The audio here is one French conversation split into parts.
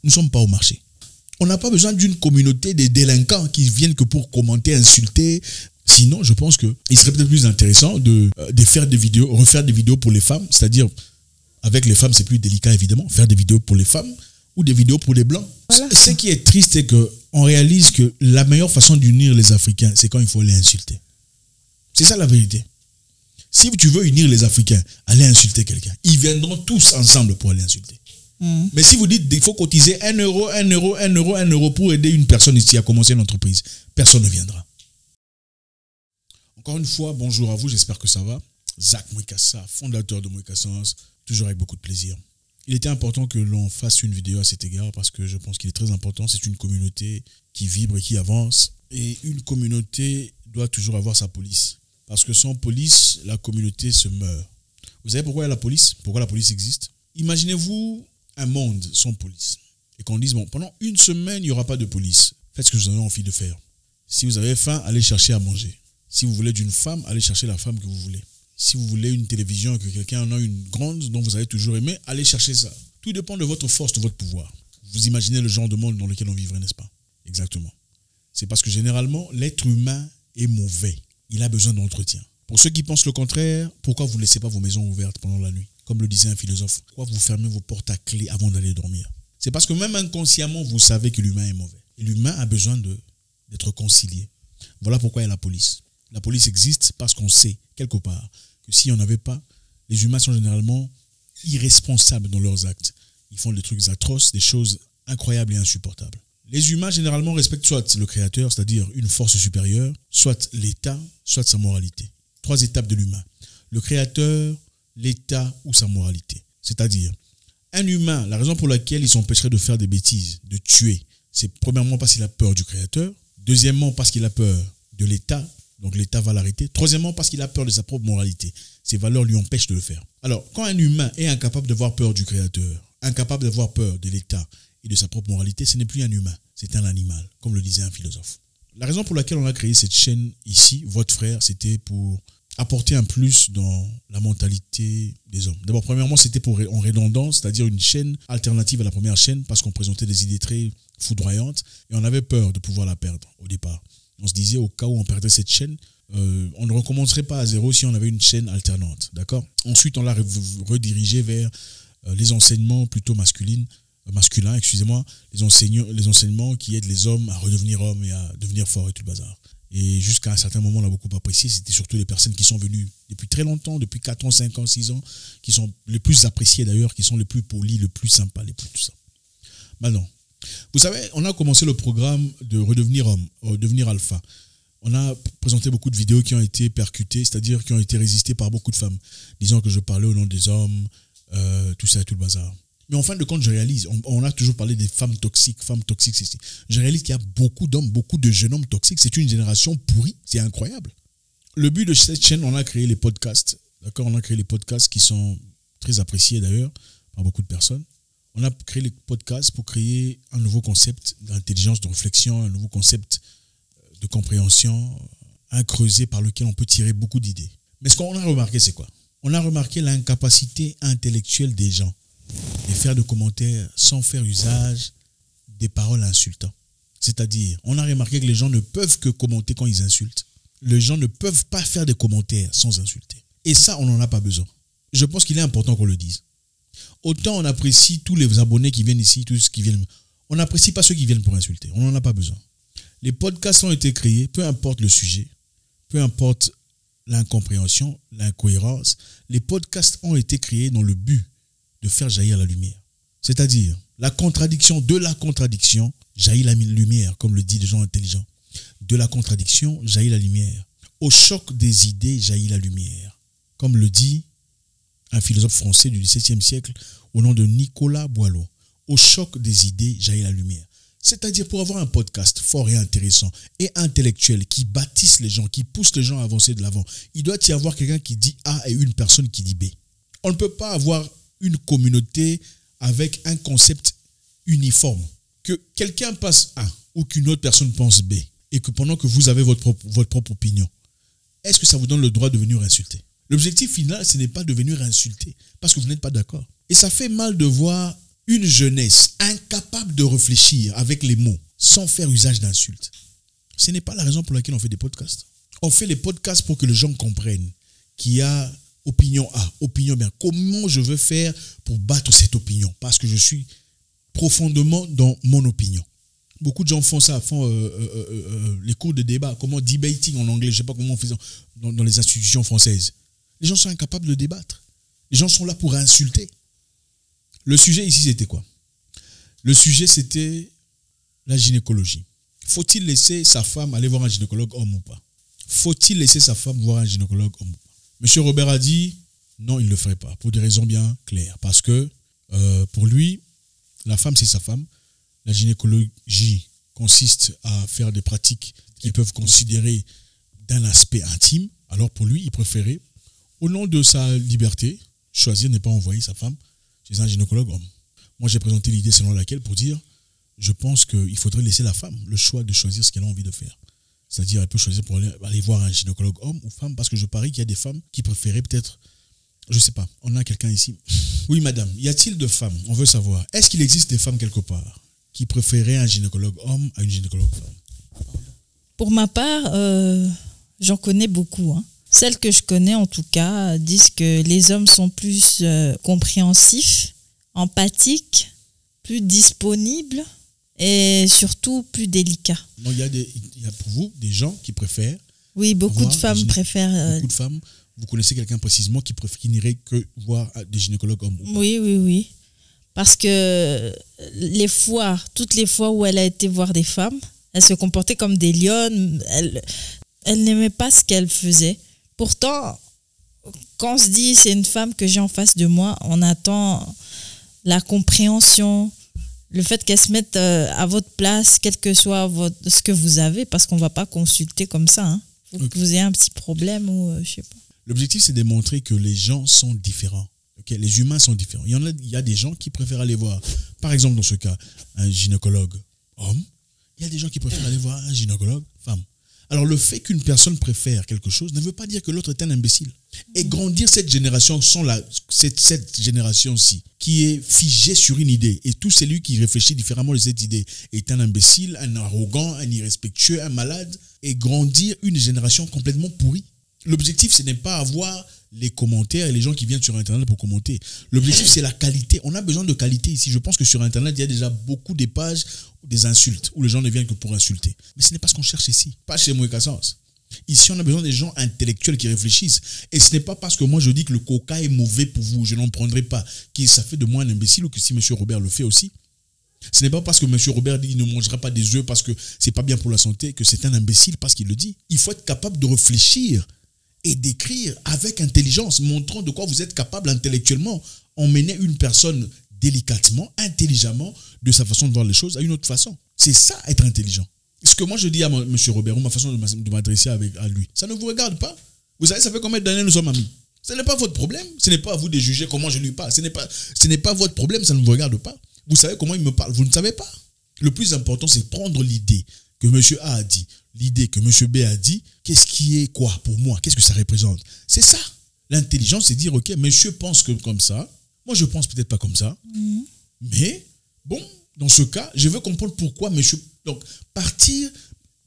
nous ne sommes pas au marché. On n'a pas besoin d'une communauté de délinquants qui viennent que pour commenter, insulter. Sinon, je pense qu'il serait peut-être plus intéressant de faire des vidéos, refaire des vidéos pour les femmes. C'est-à-dire, avec les femmes, c'est plus délicat évidemment, faire des vidéos pour les femmes ou des vidéos pour les blancs. Voilà. Ce qui est triste, c'est qu'on réalise que la meilleure façon d'unir les Africains, c'est quand il faut les insulter. C'est ça la vérité. Si tu veux unir les Africains, allez insulter quelqu'un. Ils viendront tous ensemble pour aller insulter. Mais si vous dites qu'il faut cotiser 1 euro, 1 euro, 1 euro, 1 euro pour aider une personne ici à commencer une entreprise, personne ne viendra. Encore une fois, bonjour à vous, j'espère que ça va. Zach Mwikassa, fondateur de Mwikassance, toujours avec beaucoup de plaisir. Il était important que l'on fasse une vidéo à cet égard parce que je pense qu'il est très important. C'est une communauté qui vibre et qui avance. Et une communauté doit toujours avoir sa police. Parce que sans police, la communauté se meurt. Vous savez pourquoi il y a la police? Pourquoi la police existe? Imaginez-vous un monde sans police. Et qu'on dise, bon, pendant une semaine, il n'y aura pas de police. Faites ce que vous avez envie de faire. Si vous avez faim, allez chercher à manger. Si vous voulez d'une femme, allez chercher la femme que vous voulez. Si vous voulez une télévision et que quelqu'un en a une grande dont vous avez toujours aimé, allez chercher ça. Tout dépend de votre force, de votre pouvoir. Vous imaginez le genre de monde dans lequel on vivrait, n'est-ce pas? Exactement. C'est parce que généralement, l'être humain est mauvais. Il a besoin d'entretien. Pour ceux qui pensent le contraire, pourquoi vous ne laissez pas vos maisons ouvertes pendant la nuit? Comme le disait un philosophe, pourquoi vous fermez vos portes à clé avant d'aller dormir? C'est parce que même inconsciemment, vous savez que l'humain est mauvais. Et l'humain a besoin d'être concilié. Voilà pourquoi il y a la police. La police existe parce qu'on sait, quelque part, que s'il n'y en avait pas, les humains sont généralement irresponsables dans leurs actes. Ils font des trucs atroces, des choses incroyables et insupportables. Les humains, généralement, respectent soit le créateur, c'est-à-dire une force supérieure, soit l'État, soit sa moralité. 3 étapes de l'humain. Le créateur, l'État ou sa moralité. C'est-à-dire, un humain, la raison pour laquelle il s'empêcherait de faire des bêtises, de tuer, c'est premièrement parce qu'il a peur du créateur, deuxièmement parce qu'il a peur de l'État, donc l'État va l'arrêter, troisièmement parce qu'il a peur de sa propre moralité. Ses valeurs lui empêchent de le faire. Alors, quand un humain est incapable d'avoir peur du créateur, incapable d'avoir peur de l'État et de sa propre moralité, ce n'est plus un humain, c'est un animal, comme le disait un philosophe. La raison pour laquelle on a créé cette chaîne ici, votre frère, c'était pour apporter un plus dans la mentalité des hommes. D'abord, premièrement, c'était en redondance, c'est-à-dire une chaîne alternative à la première chaîne, parce qu'on présentait des idées très foudroyantes et on avait peur de pouvoir la perdre au départ. On se disait, au cas où on perdait cette chaîne, on ne recommencerait pas à zéro si on avait une chaîne alternante. D'accord? Ensuite, on l'a redirigé vers les enseignements plutôt masculins, les enseignements qui aident les hommes à redevenir hommes et à devenir forts et tout le bazar. Et jusqu'à un certain moment, on l'a beaucoup apprécié. C'était surtout les personnes qui sont venues depuis très longtemps, depuis 4 ans, 5 ans, 6 ans, qui sont les plus appréciées d'ailleurs, qui sont les plus polis, les plus sympas, les plus tout ça. Maintenant, vous savez, on a commencé le programme de redevenir homme, devenir alpha. On a présenté beaucoup de vidéos qui ont été percutées, c'est-à-dire qui ont été résistées par beaucoup de femmes, disant que je parlais au nom des hommes, tout ça et tout le bazar. Mais en fin de compte, je réalise, on a toujours parlé des femmes toxiques, je réalise qu'il y a beaucoup d'hommes, beaucoup de jeunes hommes toxiques. C'est une génération pourrie, c'est incroyable. Le but de cette chaîne, on a créé les podcasts, d'accord? On a créé les podcasts qui sont très appréciés d'ailleurs par beaucoup de personnes. On a créé les podcasts pour créer un nouveau concept d'intelligence, de réflexion, un nouveau concept de compréhension, un creuset par lequel on peut tirer beaucoup d'idées. Mais ce qu'on a remarqué, c'est quoi? On a remarqué l'incapacité intellectuelle des gens de faire de commentaires sans faire usage des paroles insultantes. C'est-à-dire, on a remarqué que les gens ne peuvent que commenter quand ils insultent. Les gens ne peuvent pas faire des commentaires sans insulter. Et ça, on n'en a pas besoin. Je pense qu'il est important qu'on le dise. Autant on apprécie tous les abonnés qui viennent ici, tous ceux qui viennent. On n'apprécie pas ceux qui viennent pour insulter. On n'en a pas besoin. Les podcasts ont été créés, peu importe le sujet, peu importe l'incompréhension, l'incohérence. Les podcasts ont été créés dans le but de faire jaillir la lumière. C'est-à-dire, la contradiction de la contradiction jaillit la lumière, comme le dit des gens intelligents. De la contradiction jaillit la lumière. Au choc des idées jaillit la lumière. Comme le dit un philosophe français du XVIIe siècle au nom de Nicolas Boileau. Au choc des idées jaillit la lumière. C'est-à-dire, pour avoir un podcast fort et intéressant et intellectuel qui bâtisse les gens, qui pousse les gens à avancer de l'avant, il doit y avoir quelqu'un qui dit A et une personne qui dit B. On ne peut pas avoir une communauté avec un concept uniforme. Que quelqu'un passe A ou qu'une autre personne pense B et que pendant que vous avez votre propre opinion, est-ce que ça vous donne le droit de venir insulter? L'objectif final, ce n'est pas de venir insulter parce que vous n'êtes pas d'accord. Et ça fait mal de voir une jeunesse incapable de réfléchir avec les mots, sans faire usage d'insultes. Ce n'est pas la raison pour laquelle on fait des podcasts. On fait les podcasts pour que les gens comprennent qu'il y a opinion A, opinion B. Comment je veux faire pour battre cette opinion? Parce que je suis profondément dans mon opinion. Beaucoup de gens font ça, font les cours de débat, comment debating en anglais, je ne sais pas comment on fait ça dans les institutions françaises. Les gens sont incapables de débattre. Les gens sont là pour insulter. Le sujet ici, c'était quoi? Le sujet, c'était la gynécologie. Faut-il laisser sa femme aller voir un gynécologue homme ou pas? Faut-il laisser sa femme voir un gynécologue homme ou pas? Monsieur Robert a dit non, il ne le ferait pas, pour des raisons bien claires. Parce que pour lui, la femme, c'est sa femme. La gynécologie consiste à faire des pratiques qu'ils peuvent considérer d'un aspect intime. Alors pour lui, il préférait, au nom de sa liberté, choisir de ne pas envoyer sa femme chez un gynécologue homme. Moi, j'ai présenté l'idée selon laquelle, pour dire, je pense qu'il faudrait laisser la femme le choix de choisir ce qu'elle a envie de faire. C'est-à-dire, elle peut choisir pour aller voir un gynécologue homme ou femme, parce que je parie qu'il y a des femmes qui préféraient peut-être, je ne sais pas, on a quelqu'un ici. Oui, madame, y a-t-il de femmes? On veut savoir. Est-ce qu'il existe des femmes quelque part qui préféraient un gynécologue homme à une gynécologue femme? Pour ma part, j'en connais beaucoup. Celles que je connais, en tout cas, disent que les hommes sont plus compréhensifs, empathiques, plus disponibles et surtout plus délicats. Donc, il y a pour vous des gens qui préfèrent. Oui, beaucoup de femmes préfèrent. Beaucoup de femmes. Vous connaissez quelqu'un précisément qui n'irait que voir des gynécologues hommes? Oui. Parce que toutes les fois où elle a été voir des femmes, elle se comportait comme des lionnes. Elle n'aimait pas ce qu'elle faisait. Pourtant, quand on se dit c'est une femme que j'ai en face de moi, on attend la compréhension, le fait qu'elle se mette à votre place, quel que soit ce que vous avez, parce qu'on ne va pas consulter comme ça. Il faut que vous ayez un petit problème ou je sais pas. L'objectif, c'est de montrer que les gens sont différents. Okay? Les humains sont différents. Il y a des gens qui préfèrent aller voir, par exemple dans ce cas, un gynécologue homme. Il y a des gens qui préfèrent aller voir un gynécologue femme. Alors le fait qu'une personne préfère quelque chose ne veut pas dire que l'autre est un imbécile. Et grandir cette génération cette génération-ci, qui est figée sur une idée, et tout celui qui réfléchit différemment de cette idée est un imbécile, un arrogant, un irrespectueux, un malade, et grandir une génération complètement pourrie. L'objectif, ce n'est pas avoir les commentaires et les gens qui viennent sur Internet pour commenter. L'objectif, c'est la qualité. On a besoin de qualité ici. Je pense que sur Internet, il y a déjà beaucoup de pages, des insultes, où les gens ne viennent que pour insulter. Mais ce n'est pas ce qu'on cherche ici. Pas chez Moïkassens. Ici, on a besoin des gens intellectuels qui réfléchissent. Et ce n'est pas parce que moi, je dis que le coca est mauvais pour vous, je n'en prendrai pas, que ça fait de moi un imbécile, ou que si M. Robert le fait aussi. Ce n'est pas parce que M. Robert dit qu'il ne mangera pas des œufs parce que c'est pas bien pour la santé, que c'est un imbécile parce qu'il le dit. Il faut être capable de réfléchir et d'écrire avec intelligence, montrant de quoi vous êtes capable intellectuellement, emmener une personne délicatement, intelligemment, de sa façon de voir les choses à une autre façon. C'est ça, être intelligent. Ce que moi je dis à M. Robert, ou ma façon de m'adresser à lui, ça ne vous regarde pas. Vous savez, ça fait combien d'années nous sommes amis? Ce n'est pas votre problème. Ce n'est pas à vous de juger comment je lui parle. Ce n'est pas votre problème, ça ne vous regarde pas. Vous savez comment il me parle, vous ne savez pas. Le plus important, c'est prendre l'idée que M. A a dit, l'idée que M. B a dit, qu'est-ce qui est quoi pour moi? Qu'est-ce que ça représente? C'est ça. L'intelligence, c'est dire, ok, monsieur pense que comme ça, moi je pense peut-être pas comme ça, mais bon, dans ce cas, je veux comprendre pourquoi monsieur... Donc, partir,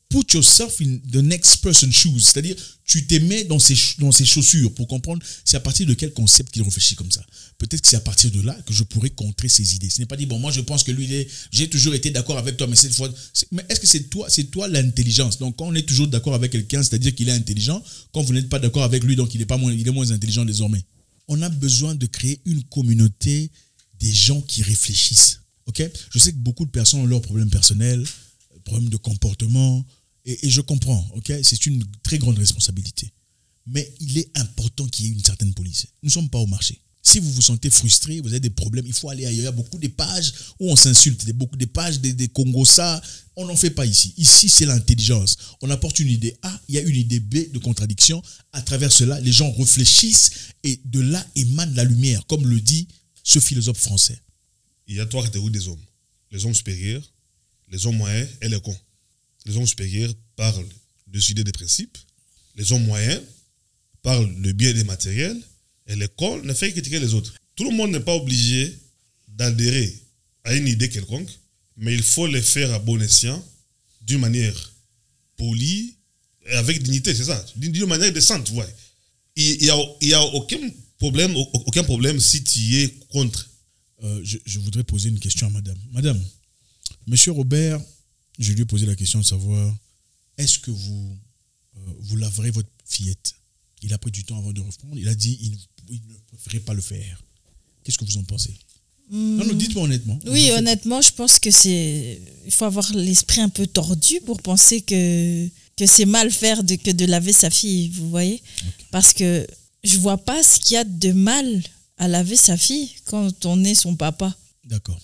put yourself in the next person's shoes, c'est-à-dire, tu te mets dans ses chaussures pour comprendre c'est à partir de quel concept qu'il réfléchit comme ça. Peut-être que c'est à partir de là que je pourrais contrer ses idées. Ce n'est pas dit, bon, moi je pense que lui, j'ai toujours été d'accord avec toi, mais cette fois... Mais est-ce que c'est toi l'intelligence? Donc, quand on est toujours d'accord avec quelqu'un, c'est-à-dire qu'il est intelligent, quand vous n'êtes pas d'accord avec lui, donc il est moins intelligent désormais. On a besoin de créer une communauté des gens qui réfléchissent. Okay? Je sais que beaucoup de personnes ont leurs problèmes personnels, problèmes de comportement, et je comprends. Okay? C'est une très grande responsabilité. Mais il est important qu'il y ait une certaine police. Nous ne sommes pas au marché. Si vous vous sentez frustré, vous avez des problèmes, il faut aller ailleurs. Il y a beaucoup de pages où on s'insulte, beaucoup de pages des Congossas. On n'en fait pas ici. Ici, c'est l'intelligence. On apporte une idée A, il y a une idée B de contradiction. À travers cela, les gens réfléchissent et de là émane la lumière, comme le dit ce philosophe français. Il y a trois catégories des hommes. Les hommes supérieurs, les hommes moyens et les cons. Les hommes supérieurs parlent des idées, des principes. Les hommes moyens parlent le bien des matériels. Et les cons ne font que critiquer les autres. Tout le monde n'est pas obligé d'adhérer à une idée quelconque, mais il faut le faire à bon escient, d'une manière polie et avec dignité, c'est ça, d'une manière décente, ouais. Il y a aucun problème si tu es contre. Je voudrais poser une question à madame. Madame, monsieur Robert, je lui ai posé la question de savoir, est-ce que vous laverez votre fillette? Il a pris du temps avant de répondre. Il a dit il ne préférait pas le faire. Qu'est-ce que vous en pensez? Non, dites-moi honnêtement. Oui, honnêtement, je pense que il faut avoir l'esprit un peu tordu pour penser que c'est mal faire que de laver sa fille, vous voyez? Okay. Parce que je vois pas ce qu'il y a de mal à laver sa fille quand on est son papa. D'accord.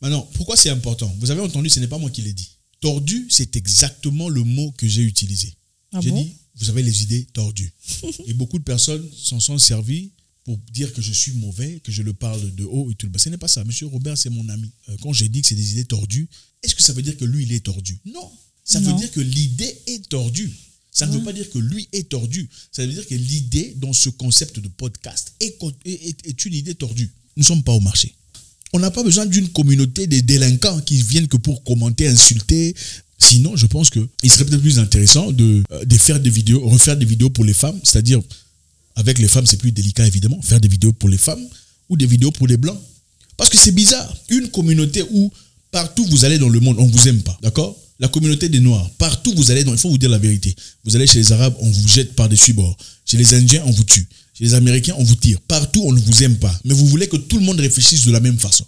Maintenant, pourquoi c'est important? Vous avez entendu, ce n'est pas moi qui l'ai dit. Tordu, c'est exactement le mot que j'ai utilisé. J'ai dit, vous avez les idées tordues. Et beaucoup de personnes s'en sont servies pour dire que je suis mauvais, que je le parle de haut et tout. Ce n'est pas ça. Monsieur Robert, c'est mon ami. Quand j'ai dit que c'est des idées tordues, est-ce que ça veut dire que lui, il est tordu? Non. Ça veut dire que l'idée est tordue. Ça ne veut pas dire que lui est tordu. Ça veut dire que l'idée dans ce concept de podcast est une idée tordue. Nous ne sommes pas au marché. On n'a pas besoin d'une communauté de délinquants qui viennent que pour commenter, insulter. Sinon, je pense qu'il serait peut-être plus intéressant de faire des vidéos, refaire des vidéos pour les femmes. C'est-à-dire, avec les femmes, c'est plus délicat évidemment, faire des vidéos pour les femmes ou des vidéos pour les blancs. Parce que c'est bizarre. Une communauté où partout vous allez dans le monde, on ne vous aime pas. D'accord? La communauté des Noirs, partout vous allez, il faut vous dire la vérité. Vous allez chez les Arabes, on vous jette par-dessus bord. Chez les Indiens, on vous tue. Chez les Américains, on vous tire. Partout, on ne vous aime pas. Mais vous voulez que tout le monde réfléchisse de la même façon.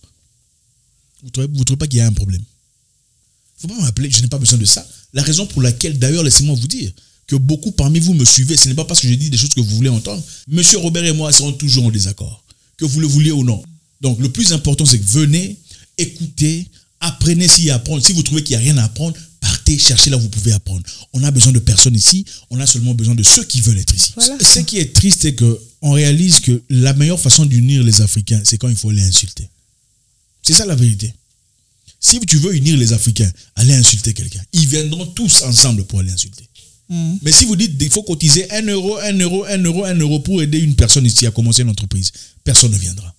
Vous ne trouvez pas qu'il y a un problème? Il ne faut pas m'appeler, je n'ai pas besoin de ça. La raison pour laquelle, d'ailleurs, laissez-moi vous dire, que beaucoup parmi vous me suivez, ce n'est pas parce que je dis des choses que vous voulez entendre. Monsieur Robert et moi serons toujours en désaccord. Que vous le vouliez ou non. Donc, le plus important, c'est que venez, écoutez, apprenez s'il y a à apprendre. Si vous trouvez qu'il n'y a rien à apprendre, partez, cherchez là où vous pouvez apprendre. On a besoin de personne ici, on a seulement besoin de ceux qui veulent être ici. Voilà. Ce qui est triste, c'est qu'on réalise que la meilleure façon d'unir les Africains, c'est quand il faut les insulter. C'est ça la vérité. Si tu veux unir les Africains, allez insulter quelqu'un. Ils viendront tous ensemble pour aller insulter. Mais si vous dites qu'il faut cotiser 1 euro pour aider une personne ici à commencer une entreprise, personne ne viendra.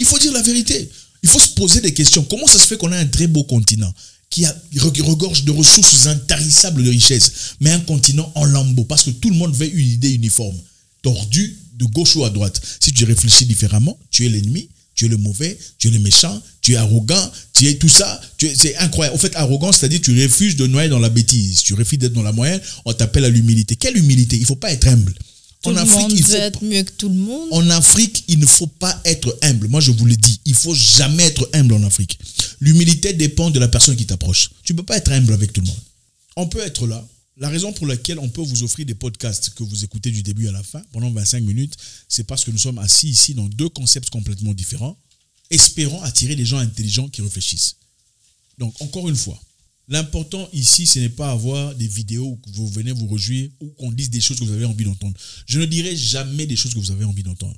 Il faut dire la vérité. Il faut se poser des questions. Comment ça se fait qu'on a un très beau continent qui regorge de ressources intarissables de richesses, mais un continent en lambeaux, parce que tout le monde veut une idée uniforme, tordue de gauche ou à droite. Si tu réfléchis différemment, tu es l'ennemi, tu es le mauvais, tu es le méchant, tu es arrogant, tu es tout ça. C'est incroyable. Au fait, arrogant, c'est-à-dire tu refuses de noyer dans la bêtise, tu refuses d'être dans la moyenne, on t'appelle à l'humilité. Quelle humilité? Il ne faut pas être humble. Tout le monde veut être mieux que tout le monde. En Afrique, il ne faut pas être humble. Moi, je vous le dis, il ne faut jamais être humble en Afrique. L'humilité dépend de la personne qui t'approche. Tu ne peux pas être humble avec tout le monde. On peut être là. La raison pour laquelle on peut vous offrir des podcasts que vous écoutez du début à la fin, pendant 25 minutes, c'est parce que nous sommes assis ici dans deux concepts complètement différents, espérant attirer des gens intelligents qui réfléchissent. Donc, encore une fois, l'important ici, ce n'est pas avoir des vidéos où vous venez vous réjouir ou qu'on dise des choses que vous avez envie d'entendre. Je ne dirai jamais des choses que vous avez envie d'entendre.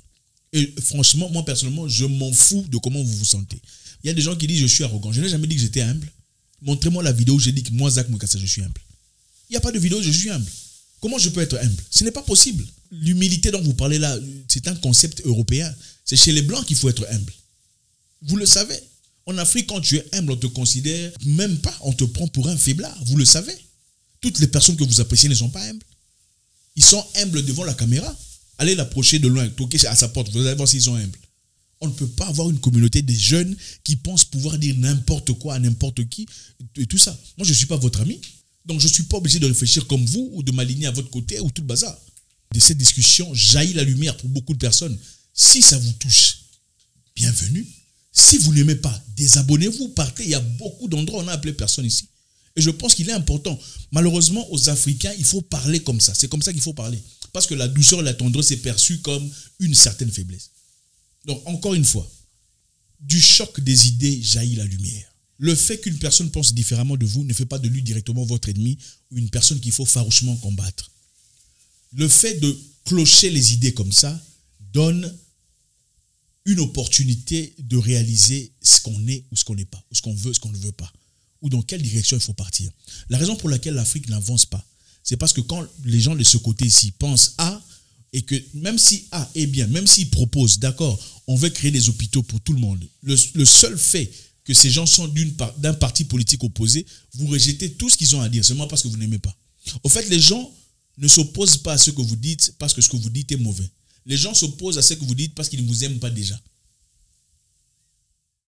Et franchement, moi personnellement, je m'en fous de comment vous vous sentez. Il y a des gens qui disent je suis arrogant. Je n'ai jamais dit que j'étais humble. Montrez-moi la vidéo où j'ai dit que moi, Zach Moukassa, je suis humble. Il n'y a pas de vidéo où je suis humble. Comment je peux être humble? Ce n'est pas possible. L'humilité dont vous parlez là, c'est un concept européen. C'est chez les Blancs qu'il faut être humble. Vous le savez. En Afrique, quand tu es humble, on te considère même pas, on te prend pour un faiblard. Vous le savez. Toutes les personnes que vous appréciez ne sont pas humbles. Ils sont humbles devant la caméra. Allez l'approcher de loin, toquer à sa porte, vous allez voir s'ils sont humbles. On ne peut pas avoir une communauté des jeunes qui pensent pouvoir dire n'importe quoi à n'importe qui et tout ça. Moi, je ne suis pas votre ami. Donc, je ne suis pas obligé de réfléchir comme vous ou de m'aligner à votre côté ou tout le bazar. De cette discussion jaillit la lumière pour beaucoup de personnes. Si ça vous touche, bienvenue. Si vous n'aimez pas, désabonnez-vous, partez. Il y a beaucoup d'endroits où on a appelé personne ici. Et je pense qu'il est important. Malheureusement, aux Africains, il faut parler comme ça. C'est comme ça qu'il faut parler. Parce que la douceur et la tendresse est perçue comme une certaine faiblesse. Donc, encore une fois, du choc des idées jaillit la lumière. Le fait qu'une personne pense différemment de vous ne fait pas de lui directement votre ennemi ou une personne qu'il faut farouchement combattre. Le fait de clocher les idées comme ça donne une opportunité de réaliser ce qu'on est ou ce qu'on n'est pas, ou ce qu'on veut, ce qu'on ne veut pas, ou dans quelle direction il faut partir. La raison pour laquelle l'Afrique n'avance pas, c'est parce que quand les gens de ce côté-ci pensent A, et que même si A est bien, même s'ils proposent, d'accord, on veut créer des hôpitaux pour tout le monde, le seul fait que ces gens sont d'un parti politique opposé, vous rejetez tout ce qu'ils ont à dire, seulement parce que vous n'aimez pas. Au fait, les gens ne s'opposent pas à ce que vous dites parce que ce que vous dites est mauvais. Les gens s'opposent à ce que vous dites parce qu'ils ne vous aiment pas déjà.